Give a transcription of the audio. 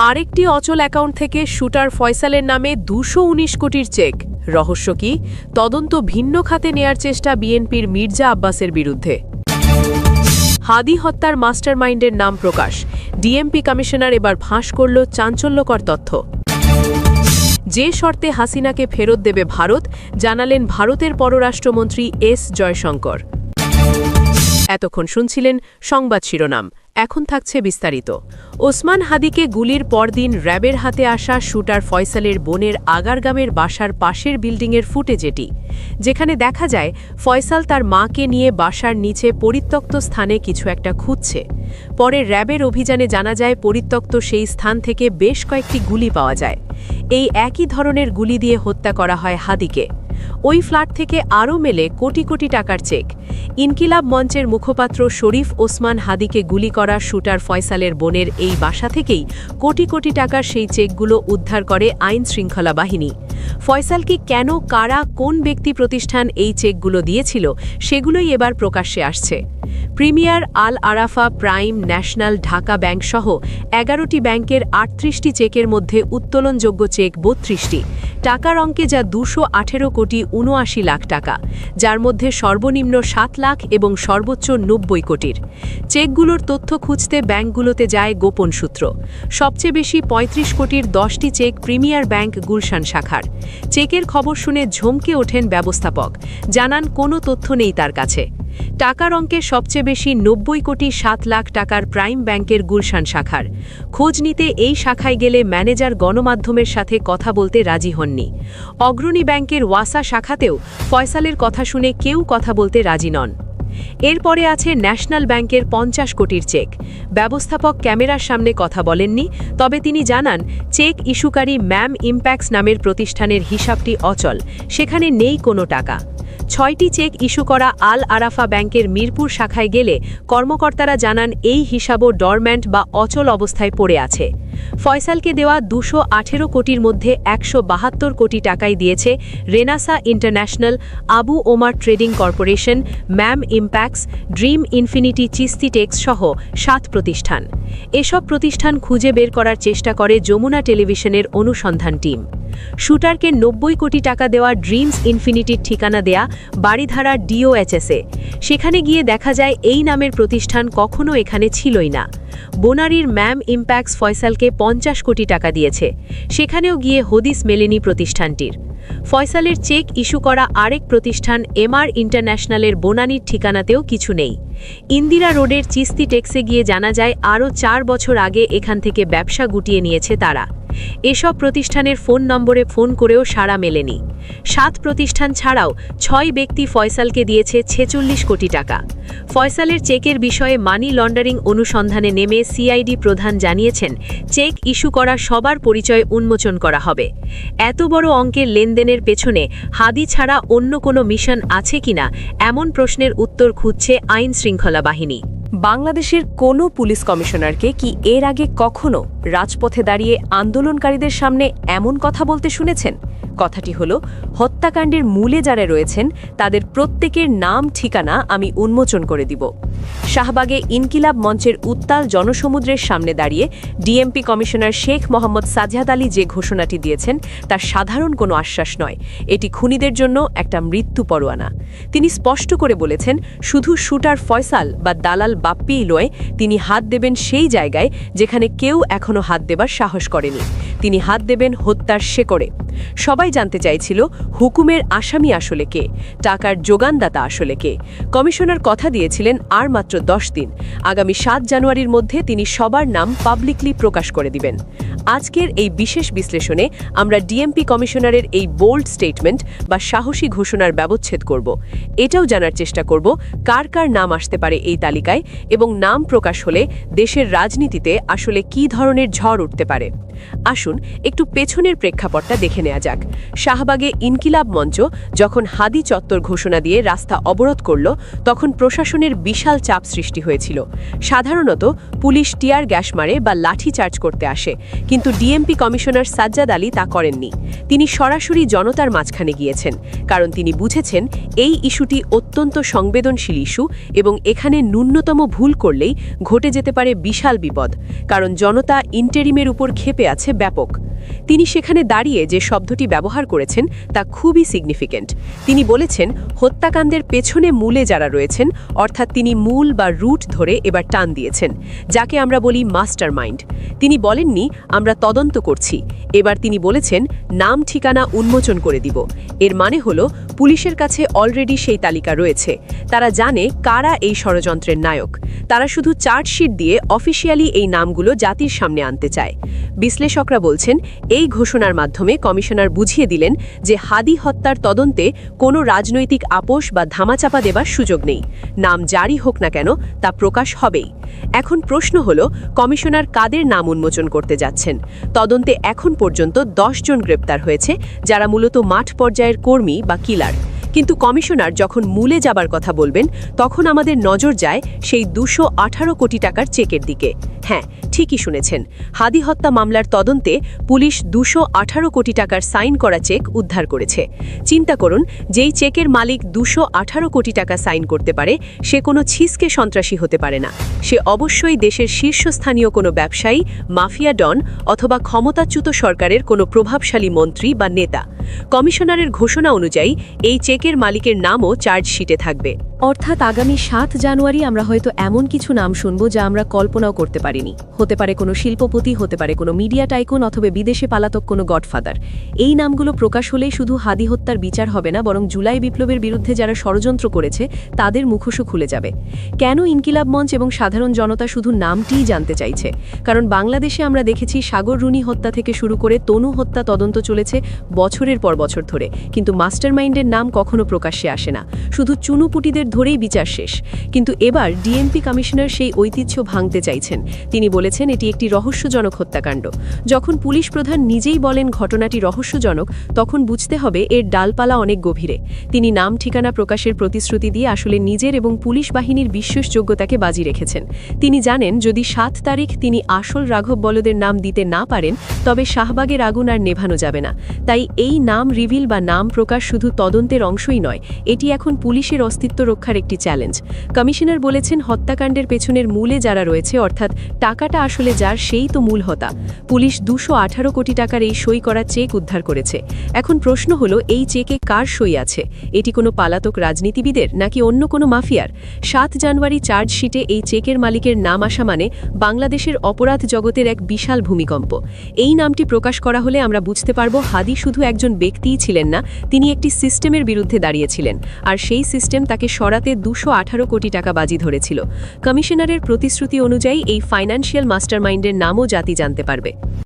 আরেকটি অচল অ্যাকাউন্ট থেকে শুটার ফয়সালের নামে ২১৯ কোটির চেক। রহস্য কি? তদন্ত ভিন্ন খাতে নেয়ার চেষ্টা বিএনপির মির্জা আব্বাসের বিরুদ্ধে। হাদি হত্যার মাস্টারমাইন্ডের নাম প্রকাশ। ডিএমপি কমিশনার এবার ফাঁস করল চাঞ্চল্যকর তথ্য। যে শর্তে হাসিনাকে ফেরত দেবে ভারত, জানালেন ভারতের পররাষ্ট্রমন্ত্রী এস জয়শঙ্কর। এতক্ষণ শুনছিলেন সংবাদ শিরোনাম, এখন থাকছে বিস্তারিত। ওসমান হাদিকে গুলির পরদিন র্যাবের হাতে আসা শুটার ফয়সালের বোনের আগারগামের বাসার পাশের বিল্ডিংয়ের ফুটেজ এটি, যেখানে দেখা যায় ফয়সাল তার মাকে নিয়ে বাসার নিচে পরিত্যক্ত স্থানে কিছু একটা খুঁজছে। পরে র্যাবের অভিযানে জানা যায় পরিত্যক্ত সেই স্থান থেকে বেশ কয়েকটি গুলি পাওয়া যায়। এই একই ধরনের গুলি দিয়ে হত্যা করা হয় হাদিকে। ওই ফ্ল্যাট থেকে আরও মেলে কোটি কোটি টাকার চেক। ইনকিলাব মঞ্চের মুখপাত্র শরীফ ওসমান হাদিকে গুলি করা শুটার ফয়সালের বোনের এই বাসা থেকেই কোটি কোটি টাকার সেই চেকগুলো উদ্ধার করে আইন শৃঙ্খলা বাহিনী। ফয়সালকে কেন, কারা, কোন ব্যক্তি প্রতিষ্ঠান এই চেকগুলো দিয়েছিল, সেগুলোই এবার প্রকাশ্যে আসছে। Premier, Al Arafah, Prime, National, Dhaka bank সহ ১১টি ব্যাংকের ৩৮টি চেকের মধ্যে উত্তোলনযোগ্য চেক ৩২টি। টাকার অঙ্কে যা ২১৮ কোটি ৭৯ লাখ টাকা, যার মধ্যে সর্বনিম্ন ৭ লাখ এবং সর্বোচ্চ ৯০ কোটির। চেকগুলোর তথ্য খুঁজতে ব্যাংকগুলোতে যায় গোপন সূত্র। সবচেয়ে বেশি ৩৫ কোটির ১০টি চেক প্রিমিয়ার ব্যাংক গুলশান শাখার। চেকের খবর শুনে ঝমকে ওঠেন ব্যবস্থাপক, জানান কোনো তথ্য নেই তার কাছে। টাকার অঙ্কে সবচেয়ে বেশি ৯০ কোটি ৭ লাখ টাকার প্রাইম ব্যাংকের গুলশান শাখার। খোঁজ নিতে এই শাখায় গেলে ম্যানেজার গণমাধ্যমের সাথে কথা বলতে রাজি হননি। অগ্রণী ব্যাংকের ওয়াসা শাখাতেও ফয়সালের কথা শুনে কেউ কথা বলতে রাজি নন। এরপরে আছে ন্যাশনাল ব্যাংকের ৫০ কোটির চেক। ব্যবস্থাপক ক্যামেরার সামনে কথা বলেননি, তবে তিনি জানান চেক ইস্যুকারী ম্যাম ইম্প্যাক্টস নামের প্রতিষ্ঠানের হিসাবটি অচল, সেখানে নেই কোনো টাকা। ৬টি চেক ইস্যু করা আল আরাফা ব্যাংকের মিরপুর শাখায় গেলে কর্মকর্তারা জানান এই হিসাবও ডরম্যান্ট বা অচল অবস্থায় পড়ে আছে। ফয়সালকে দেওয়া ২১৮ কোটির মধ্যে ১৭২ কোটি টাকাই দিয়েছে Renaissa International, Abu Omar Trading Corporation, Mam Impacts, Dream Infinity Chishti Tex সহ ৭ প্রতিষ্ঠান। এসব প্রতিষ্ঠান খুঁজে বের করার চেষ্টা করে যমুনা টেলিভিশনের অনুসন্ধান টিম। শুটারকে ৯০ কোটি টাকা দেওয়া ড্রিমস ইনফিনিটির ঠিকানা দেয়া বাড়িধারা ডিওএইচএসে। সেখানে গিয়ে দেখা যায় এই নামের প্রতিষ্ঠান কখনো এখানে ছিলই না। বোনারির ম্যাম ইম্প্যাক্টস ফয়সালকে ৫০ কোটি টাকা দিয়েছে, সেখানেও গিয়ে হদিস মেলেনি প্রতিষ্ঠানটির। ফয়সালের চেক ইস্যু করা আরেক প্রতিষ্ঠান এমআর ইন্টারন্যাশনালের বোনানির ঠিকানাতেও কিছু নেই। ইন্দিরা রোডের চিস্তি টেক্সে গিয়ে জানা যায় আরও ৪ বছর আগে এখান থেকে ব্যবসা গুটিয়ে নিয়েছে তারা। এসব প্রতিষ্ঠানের ফোন নম্বরে ফোন করেও সাড়া মেলেনি। ৭ প্রতিষ্ঠান ছাড়াও ৬ ব্যক্তি ফয়সালকে দিয়েছে ৪৬ কোটি টাকা। ফয়সালের চেকের বিষয়ে মানি লন্ডারিং অনুসন্ধানে নেমে সিআইডি প্রধান জানিয়েছেন চেক ইস্যু করা সবার পরিচয় উন্মোচন করা হবে। এত বড় অঙ্কের লেনদেনের পেছনে হাদি ছাড়া অন্য কোনো মিশন আছে কিনা, এমন প্রশ্নের উত্তর খুঁজছে আইন শৃঙ্খলা বাহিনী। বাংলাদেশের কোনো পুলিশ কমিশনারকে কি এর আগে কখনো রাজপথে দাঁড়িয়ে আন্দোলনকারীদের সামনে এমন কথা বলতে শুনেছেন? কথাটি হলো, হত্যাকাণ্ডের মূলে যারা রয়েছেন তাদের প্রত্যেকের নাম, ঠিকানা আমি উন্মোচন করে দিব। শাহবাগে ইনকিলাব মঞ্চের উত্তাল জনসমুদ্রের সামনে দাঁড়িয়ে ডিএমপি কমিশনার শেখ মোহাম্মদ সাজ্জাদ আলী যে ঘোষণাটি দিয়েছেন তা সাধারণ কোনো আশ্বাস নয়, এটি খুনিদের জন্য একটা মৃত্যু পরোয়ানা। তিনি স্পষ্ট করে বলেছেন, শুধু শুটার ফয়সাল বা দালাল বাপ্পিই নয়, তিনি হাত দেবেন সেই জায়গায় যেখানে কেউ এখনো হাত দেবার সাহস করেনি। তিনি হাত দেবেন হত্যার শেকড়ে। সবাই জানতে চাইছিল হুকুমের আসামি আসলে কে, টাকার যোগানদাতা আসলে কে। কমিশনার কথা দিয়েছিলেন আর মাত্র ১০ দিন, আগামী ৭ জানুয়ারির মধ্যে তিনি সবার নাম পাবলিকলি প্রকাশ করে দিবেন। আজকের এই বিশেষ বিশ্লেষণে আমরা ডিএমপি কমিশনারের এই বোল্ড স্টেটমেন্ট বা সাহসী ঘোষণার ব্যবচ্ছেদ করব। এটাও জানার চেষ্টা করব কার কার নাম আসতে পারে এই তালিকায়, এবং নাম প্রকাশ হলে দেশের রাজনীতিতে আসলে কী ধরনের ঝড় উঠতে পারে। আসুন একটু পেছনের প্রেক্ষাপটটা দেখে নেওয়া যাক। শাহবাগে ইনকিলাব মঞ্চ যখন হাদি চত্বর ঘোষণা দিয়ে রাস্তা অবরোধ করল, তখন প্রশাসনের বিশাল চাপ সৃষ্টি হয়েছিল। সাধারণত পুলিশ টিয়ার গ্যাস মারে বা লাঠি চার্জ করতে আসে, কিন্তু কিন্তু ডিএমপি কমিশনার সাজ্জাদ আলী তা করেননি। তিনি সরাসরি জনতার মাঝখানে গিয়েছেন, কারণ তিনি বুঝেছেন এই ইস্যুটি অত্যন্ত সংবেদনশীল ইস্যু এবং এখানে ন্যূনতম ভুল করলেই ঘটে যেতে পারে বিশাল বিপদ, কারণ জনতা ইন্টেরিমের উপর ক্ষেপে আছে ব্যাপক। তিনি সেখানে দাঁড়িয়ে যে শব্দটি ব্যবহার করেছেন তা খুবই সিগনিফিক্যান্ট। তিনি বলেছেন হত্যাকাণ্ডের পেছনে মূলে যারা রয়েছেন, অর্থাৎ তিনি মূল বা রুট ধরে এবার টান দিয়েছেন, যাকে আমরা বলি মাস্টার মাইন্ড। তিনি বলেননি আমরা তদন্ত করছি, এবার তিনি বলেছেন নাম ঠিকানা উন্মোচন করে দিব। এর মানে হলো পুলিশের কাছে অলরেডি সেই তালিকা রয়েছে, তারা জানে কারা এই ষড়যন্ত্রের নায়ক। তারা শুধু চার্জশিট দিয়ে অফিসিয়ালি এই নামগুলো জাতির সামনে আনতে চায়। বিশ্লেষকরা বলছেন এই ঘোষণার মাধ্যমে কমিশনার বুঝিয়ে দিলেন যে হাদি হত্যার তদন্তে কোনো রাজনৈতিক আপোষ বা ধামাচাপা দেবার সুযোগ নেই। নাম জারি হোক না কেন তা প্রকাশ হবেই। এখন প্রশ্ন হলো কমিশনার কাদের নাম উন্মোচন করতে যাচ্ছেন। তদন্তে এখন পর্যন্ত 10 জন গ্রেপ্তার হয়েছে, যারা মূলত মাঠ পর্যায়ের কর্মী বা কিলার। কিন্তু কমিশনার যখন মূলে যাবার কথা বলবেন, তখন আমাদের নজর যায় সেই 218 কোটি টাকার চেকের দিকে। হ্যাঁ, ঠিকই শুনেছেন, হাদি হত্যা মামলার তদন্তে পুলিশ 218 কোটি টাকার সাইন করা চেক উদ্ধার করেছে। চিন্তা করুন, যেই চেকের মালিক 218 কোটি টাকা সাইন করতে পারে, সে কোনো ছিসকে সন্ত্রাসী হতে পারে না। সে অবশ্যই দেশের শীর্ষস্থানীয় কোনো ব্যবসায়ী, মাফিয়া ডন অথবা ক্ষমতাচ্যুত সরকারের কোনো প্রভাবশালী মন্ত্রী বা নেতা। কমিশনারের ঘোষণা অনুযায়ী এই চেকের মালিকের নামও চার্জশিটে থাকবে। অর্থাৎ আগামী 7 জানুয়ারি আমরা হয়তো এমন কিছু নাম শুনব যা আমরা কল্পনাও করতে পারিনি। হতে পারে কোনো শিল্পপতি, হতে পারে কোনো মিডিয়া টাইকুন অথবা বিদেশে পালাতক কোনো গডফাদার। এই নামগুলো প্রকাশ হলেই শুধু হাদি হত্যার বিচার হবে না, বরং জুলাই বিপ্লবের বিরুদ্ধে যারা ষড়যন্ত্র করেছে তাদের মুখোশও খুলে যাবে। কেন ইনকিলাব মঞ্চ এবং সাধারণ জনতা শুধু নামটিই জানতে চাইছে? কারণ বাংলাদেশে আমরা দেখেছি সাগর রুনি হত্যা থেকে শুরু করে তনু হত্যা তদন্ত চলেছে বছরের পর বছর ধরে, কিন্তু মাস্টারমাইন্ডের নাম কখনো প্রকাশ্যে আসে না। শুধু চুনুপুটিদের ধরেই বিচার শেষ। কিন্তু এবার ডিএমপি কমিশনার সেই ঐতিহ্য ভাঙতে চাইছেন। তিনি বলেছেন এটি একটি রহস্যজনক হত্যাকাণ্ড। যখন পুলিশ প্রধান নিজেই বলেন ঘটনাটি রহস্যজনক, তখন বুঝতে হবে এর ডালপালা অনেক গভীরে। তিনি নাম ঠিকানা প্রকাশের প্রতিশ্রুতি দিয়ে আসলে নিজের এবং পুলিশ বাহিনীর বিশ্বাসযোগ্যতাকে বাজি রেখেছেন। তিনি জানেন যদি 7 তারিখ তিনি আসল রাঘব বলদের নাম দিতে না পারেন, তবে শাহবাগের আগুন আর নেভানো যাবে না। তাই এই নাম রিভিল বা নাম প্রকাশ শুধু তদন্তের অংশই নয়, এটি এখন পুলিশের অস্তিত্ব রক্ষার একটি চ্যালেঞ্জ। কমিশনার বলেছেন হত্যাকাণ্ডের পেছনের মূলে যারা রয়েছে, অর্থাৎ টাকাটা আসলে যার, সেই তো মূল হোতা। পুলিশ 218 কোটি টাকার এই সই করা চেক উদ্ধার করেছে। এখন প্রশ্ন হলো এই চেকে কার সই আছে? এটি কোনো পালাতক রাজনীতিবিদের নাকি অন্য কোনো মাফিয়ার? 7 জানুয়ারি চার্জশিটে এই চেকের মালিকের নাম আসা মানে বাংলাদেশের অপরাধ জগতের এক বিশাল ভূমিকম্প। এই নামটি প্রকাশ করা হলে আমরা বুঝতে পারব হাদি শুধু একজন ব্যক্তিই ছিলেন না, তিনি একটি সিস্টেমের বিরুদ্ধে দাঁড়িয়েছিলেন, আর সেই সিস্টেম তাকে সরাতে 218 কোটি টাকা বাজি ধরেছিল। কমিশনারের প্রতিশ্রুতি অনুযায়ী এই ফাইন্যান্সিয়াল মাস্টারমাইন্ডের নামও জাতি জানতে পারবে।